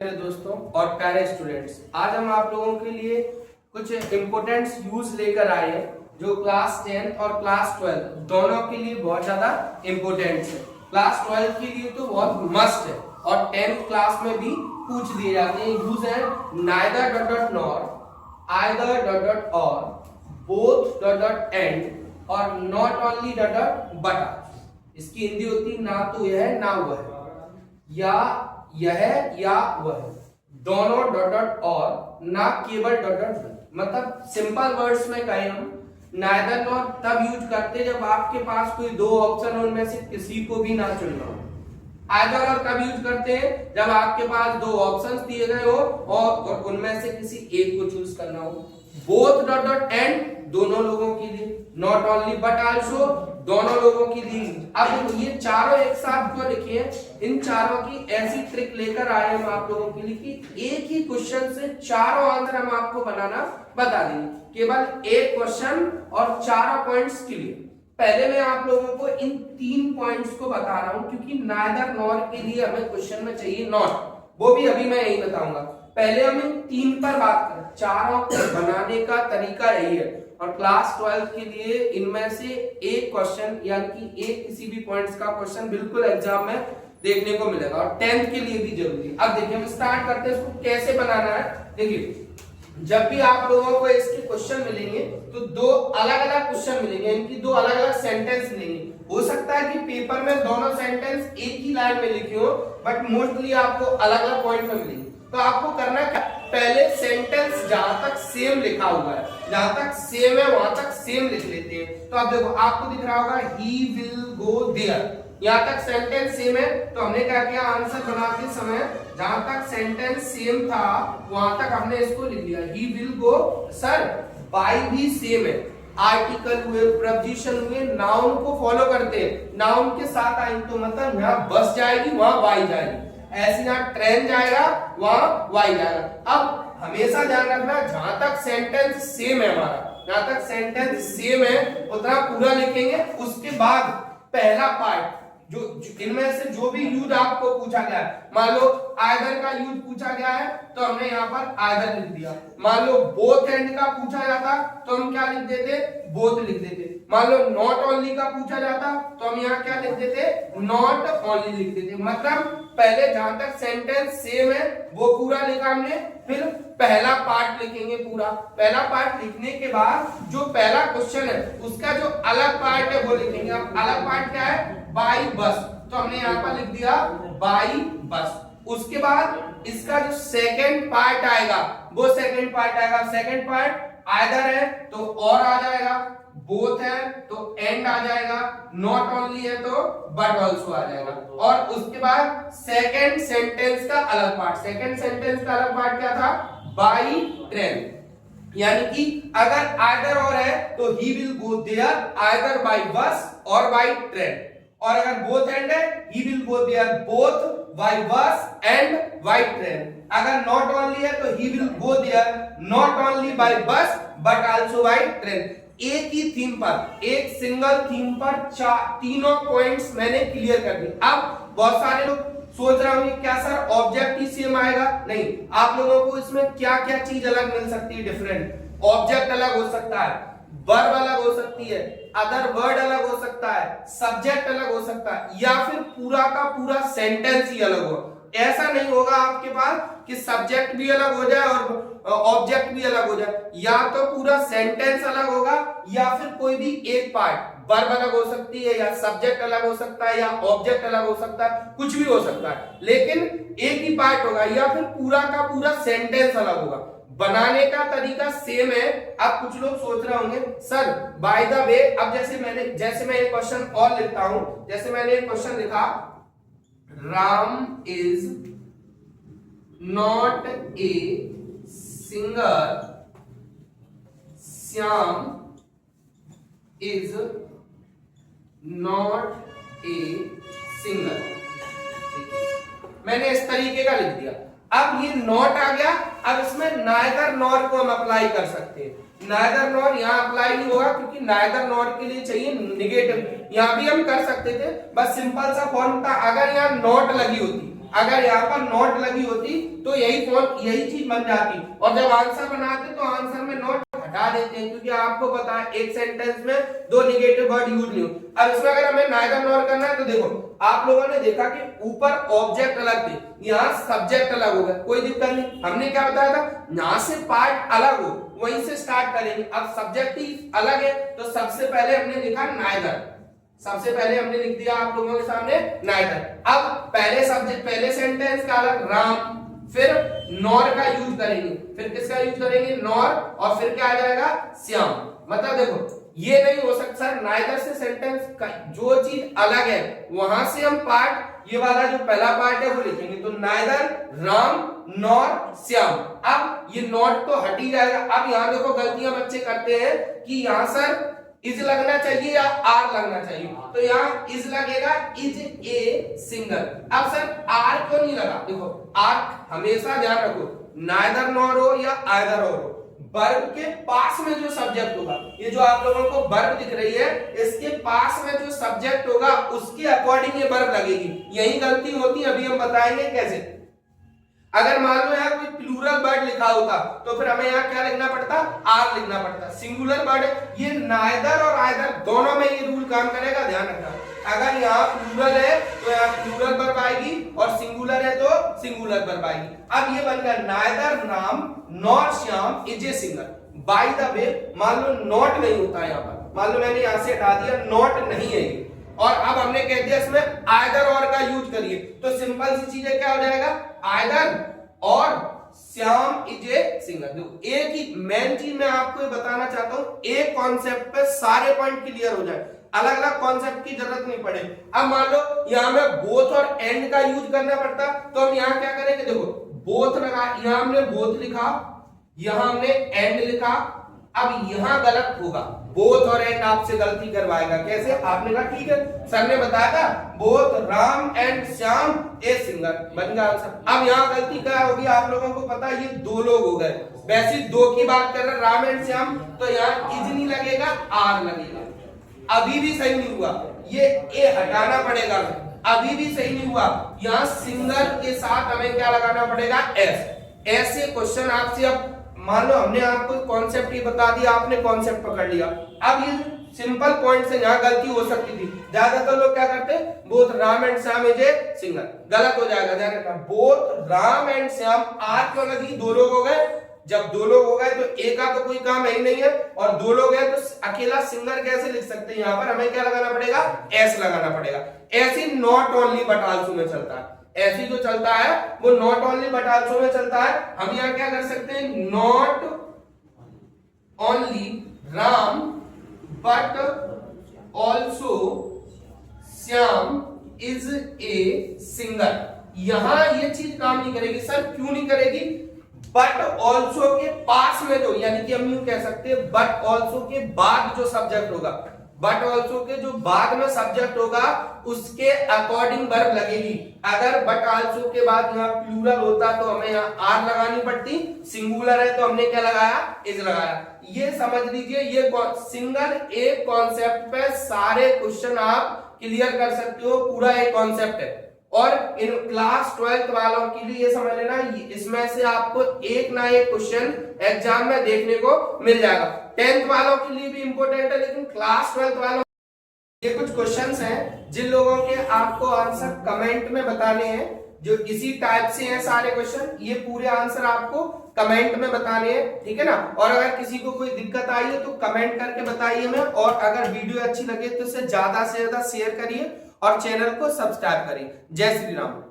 मेरे दोस्तों और प्यारे स्टूडेंट्स, आज हम आप लोगों के लिए कुछ इम्पोर्टेंट यूज लेकर आए हैं जो क्लास 10 और क्लास 12 दोनों के लिए बहुत ज्यादा इम्पोर्टेंट है। क्लास 12 के लिए तो बहुत मस्ट है और 10th क्लास में भी पूछ दिए जाते हैं। यूज है neither dot dot nor, either dot dot और, बोथ डॉट डॉट एंड और not only dot dot but. इसकी हिंदी होती ना तो यह है ना वह है, या यह या वह, दोनों डॉट डॉट और, ना केवल डॉट डॉट। मतलब सिंपल वर्ड्स में कहें हम नाइदर नॉर तब यूज करते जब आपके पास कोई दो ऑप्शन हो, उनमें से किसी को भी ना चुनना हो। आइदर और कब यूज करते हैं जब आपके पास दो ऑप्शंस दिए गए हो और उनमें से किसी एक को चूज करना हो। बोथ डॉट डॉट एंड दोनों लोगों के लिए, नॉट ओनली बट आल्सो दोनों लोगों के लिए। अब ये चारों एक साथ जो लिखे हैं, इन चारों की ऐसी ट्रिक लेकर आए हम आप लोगों के लिए कि एक ही क्वेश्चन से चारों आंसर हम आपको बनाना बता देंगे, केवल एक क्वेश्चन और चारों पॉइंट्स के लिए। पहले मैं आप लोगों को इन 3 पॉइंट्स को बता रहा हूं क्योंकि नाइदर नॉर के लिए हमें क्वेश्चन में चाहिए नॉट, वो भी अभी मैं यही बताऊंगा। पहले हम इन 3 पर बात करें। चारों को बनाने का तरीका यही है और क्लास 12 के लिए इनमें से एक क्वेश्चन यानी कि एक किसी भी पॉइंट्स का क्वेश्चन बिल्कुल एग्जाम में देखने को मिलेगा और 10th के लिए भी जरूरी। अब देखिए हम स्टार्ट करते हैं इसको कैसे बनाना है। देखिए जब भी आप लोगों को इसके क्वेश्चन मिलेंगे तो दो अलग अलग क्वेश्चन मिलेंगे, इनकी दो अलग अलग सेंटेंस मिलेंगे। हो सकता है कि पेपर में दोनों सेंटेंस एक ही लाइन में लिखे हो बट मोस्टली आपको अलग अलग पॉइंट में मिलेंगे। तो आपको करना क्या, पहले सेंटेंस जहां तक सेम लिखा हुआ है, जहां तक सेम है वहां तक सेम लिख लेते हैं। तो अब देखो आपको दिख रहा होगा ही विल गो देयर, यहां तक सेंटेंस सेम है। तो हमने क्या किया, आंसर बनाते समय जहां तक सेंटेंस सेम था वहां तक हमने इसको लिख लिया he will go. Sir by भी सेम है, आर्टिकल हुए, प्रपोजिशन हुए, नाउन को फॉलो करते हैं। नाउन के साथ आई तो मतलब यहाँ बस जाएगी वहां बाई जाएगी, ऐसे यहाँ ट्रेन जाएगा वहां वाई जाएगा। अब हमेशा ध्यान रखना जहां तक सेंटेंस सेम है हमारा, जहां तक सेंटेंस सेम है उतना पूरा लिखेंगे। उसके बाद पहला पार्ट जो इनमें से जो भी यूज आपको पूछा गया है, मान लो आइदर का यूज पूछा गया है तो हमने यहाँ पर आइदर लिख दिया। मान लो बोथ एंड का पूछा जाता तो हम क्या लिख देते, बोथ लिख देते। मान लो नॉट ओनली का पूछा जाता तो हम यहाँ क्या लिख देते, नॉट ओनली लिख देते। मतलब पहले जहां तक सेंटेंस सेम है वो पूरा लिखा हमने, फिर पहला पार्ट लिखेंगे पूरा। पहला पार्ट लिखने के बाद जो पहला क्वेश्चन है उसका जो अलग पार्ट है वो लिखेंगे। अब अलग पार्ट क्या है, बाई बस, तो हमने यहाँ पर लिख दिया बाई बस। उसके बाद इसका जो सेकंड पार्ट आएगा वो सेकंड पार्ट आएगा। सेकंड पार्ट आइदर है तो और आ जाएगा, बोथ है तो एंड आ जाएगा, नॉट ओनली है तो बट ऑल्सो आ जाएगा। और उसके बाद सेकंड सेंटेंस का अलग पार्ट, सेकंड सेंटेंस का अलग पार्ट क्या था, बाई ट्रेन। यानी कि अगर आइदर और है तो he will go there either by bus or by train, और अगर बोथ एंड है he will go there both by bus and by train. अगर नॉट ओनली है तो he will go there not only by bus but also by train. एक ही theme पर, एक सिंगल थीम पर तीनों पॉइंट्स मैंने क्लियर कर दी। अब बहुत सारे लोग सोच रहे होंगे क्या सर ऑब्जेक्ट ही सेम आएगा? नहीं, आप लोगों को इसमें क्या क्या चीज अलग मिल सकती है, डिफरेंट। ऑब्जेक्ट अलग हो सकता है, वर्ब अलग हो सकती है, अदर वर्ड अलग हो सकता है, सब्जेक्ट अलग हो सकता है, या फिर पूरा का पूरा सेंटेंस ही अलग हो। ऐसा नहीं होगा आपके पास कि सब्जेक्ट भी अलग हो जाए और ऑब्जेक्ट भी अलग हो जाए। या तो पूरा सेंटेंस अलग होगा या फिर कोई भी एक पार्ट, वर्ब अलग हो सकती है, या सब्जेक्ट अलग हो सकता है, या ऑब्जेक्ट अलग हो सकता है, कुछ भी हो सकता है, लेकिन एक ही पार्ट होगा। या फिर पूरा का पूरा सेंटेंस अलग होगा। बनाने का तरीका सेम है। अब कुछ लोग सोच रहे होंगे सर बाय द वे, अब जैसे मैं एक क्वेश्चन और लिखता हूं, जैसे मैंने एक क्वेश्चन लिखा, Ram is not a singer, Shyam is not a singer. मैंने इस तरीके का लिख दिया। अब ये नॉट आ गया, अब इसमें नाइदर नॉर को हम अप्लाई कर सकते हैं। नाइदर नॉर यहाँ अप्लाई नहीं होगा क्योंकि नाइदर नॉर के लिए चाहिए निगेटिव। यहाँ भी हम कर सकते थे, बस सिंपल सा फॉर्म था। अगर यहाँ नॉट लगी होती अगर यहाँ पर नॉट लगी होती तो यही चीज बन जाती, और जब आंसर बनाते तो आंसर में नॉट हटा देते हैं, क्योंकि आपको पता है एक सेंटेंस में दो नेगेटिव वर्ड यूज नहीं हो। अब इसमें अगर हमें नाइदर नॉर करना है तो देखो आप लोगों ने देखा कि ऊपर ऑब्जेक्ट अलग थे, यहाँ सब्जेक्ट अलग हो गया, कोई दिक्कत नहीं। हमने क्या बताया था, यहाँ से पार्ट अलग हो वहीं से स्टार्ट करेंगे। अब सब्जेक्ट ही अलग है तो सबसे पहले हमने लिखा नाइदर, सबसे पहले हमने लिख दिया आप लोगों के सामने नाइदर। अब पहले सेंटेंस का अलग राम, फिर नॉर का यूज करेंगे, फिर किसका यूज करेंगे, नॉर, और फिर क्या आ जाएगा, श्याम। मतलब देखो ये नहीं हो सकता सर, नाइदर से सेंटेंस का जो चीज अलग है वहां से हम पार्ट, ये वाला जो पहला पार्ट है वो लिखेंगे। तो नाइदर, राम, नॉर, श्याम। अब ये नॉट तो हट ही जाएगा। अब यहाँ देखो गलतियां बच्चे करते हैं कि यहाँ सर इज लगना चाहिए या आर लगना चाहिए, तो यहाँ इज लगेगा, इज ए सिंगल। अब सर आर क्यों नहीं लगा, देखो आर हमेशा ध्यान रखो, नाइदर नॉर हो या आइदर और हो, वर्ब के पास में जो सब्जेक्ट होगा, ये जो आप लोगों को वर्ब दिख रही है इसके पास में जो सब्जेक्ट होगा उसके अकॉर्डिंग ये वर्ब लगेगी। यही गलती होती है, अभी हम बताएंगे कैसे। अगर मान लो यहाँ कोई प्लूरल वर्ड लिखा होता तो फिर हमें यहाँ क्या लिखना पड़ता, आर लिखना पड़ता। सिंगुलर वर्ड है, ये नाइदर और आइदर दोनों में ये रूल काम करेगा, ध्यान रखना। अगर यहाँ प्लूरल है तो यहाँ प्लूरल वर्ब आएगी, और सिंगुलर है तो सिंगुलर वर्ब आएगी। अब ये बन गया neither Ram nor Shyam is a single. By the way मान लो नॉट नहीं होता यहाँ पर, मान लो मैंने यहाँ से हटा दिया, नॉट नहीं है ये, और अब हमने कह दिया इसमें आइदर और का यूज करिए, तो सिंपल सी चीज है, क्या हो जाएगा, आइदर और श्याम इज ए सिंगल। देखो एक ही मेन चीज मैं आपको ये बताना चाहता हूं, एक कॉन्सेप्ट पे सारे पॉइंट क्लियर हो जाए, अलग अलग कॉन्सेप्ट की जरूरत नहीं पड़े। अब मान लो यहां में बोथ और एंड का यूज करना पड़ता, तो हम यहां क्या करेंगे, देखो बोथ लगा, यहां हमने बोथ लिखा, यहां हमने एंड लिखा। अब यहां गलत होगा, बोथ और एंड आपसे गलती करवाएगा। कैसे, आपने कहा ठीक है सर ने बताया था both Ram and Shyam a single, बन गया आंसर। अब यहाँ गलती क्या होगी, आप लोगों को पता है ये दो लोग हो गए, वैसे दो की बात कर रहे राम एंड श्याम, तो यहाँ इज नहीं लगेगा, आर लगेगा। अभी भी सही नहीं हुआ, ये ए हटाना पड़ेगा, अभी भी सही नहीं हुआ। यहाँ सिंगल के साथ हमें क्या लगाना पड़ेगा, एस। ऐसे क्वेश्चन आपसे, अब मान लो हमने आपको कॉन्सेप्ट ही बता दिया, आपने कॉन्सेप्ट पकड़ लिया, अब ये सिंपल पॉइंट से यहाँ गलती हो सकती थी। ज्यादातर लोग क्या करते हैं, both Ram and Shyam is a single, गलत हो जाएगा, ध्यान रखना। Both Ram and Shyam, are क्यों लगी, दो लोग हो गए, जब दो लोग हो गए तो एक का तो कोई काम है ही नहीं है, और दो लोग हैं तो अकेला सिंगल कैसे लिख सकते हैं, यहाँ पर हमें क्या लगाना पड़ेगा, एस लगाना पड़ेगा। ऐसी नॉट ओनली बट आल्सो में चलता है, ऐसी जो चलता है वो नॉट ओनली बट आल्सो में चलता है। हम यहाँ क्या कर सकते हैं, not only Ram but also Shyam is a single. यहां ये चीज काम नहीं करेगी सर, क्यों नहीं करेगी, बट ऑल्सो के पास में जो, यानी कि हम यूं कह सकते हैं बट ऑल्सो के बाद जो सब्जेक्ट होगा, बट ऑल्सो के जो बाद में सब्जेक्ट होगा उसके अकॉर्डिंग वर्ब लगेगी। अगर बट ऑल्सो के बाद यहाँ प्लूरल होता तो हमें यहाँ आर लगानी पड़ती, सिंगुलर है तो हमने क्या लगाया, इज लगाया। ये समझ लीजिए, ये सिंगल एक कॉन्सेप्ट पे सारे क्वेश्चन आप क्लियर कर सकते हो, पूरा एक कॉन्सेप्ट है। और इन क्लास 12th वालों के लिए ये समझ लेना, इसमें से आपको एक ना एक क्वेश्चन एग्जाम में देखने को मिल जाएगा। 10th वालों के लिए भी इंपॉर्टेंट है, लेकिन क्लास 12th वालों, ये कुछ क्वेश्चंस हैं जिन लोगों के आपको आंसर कमेंट में बताने हैं, जो इसी टाइप से हैं सारे क्वेश्चन, ये पूरे आंसर आपको कमेंट में बताने हैं, ठीक है ना। और अगर किसी को कोई दिक्कत आई है तो कमेंट करके बताइए हमें, और अगर वीडियो अच्छी लगे तो इसे ज्यादा से ज्यादा शेयर करिए और चैनल को सब्सक्राइब करिए। जय श्री राम।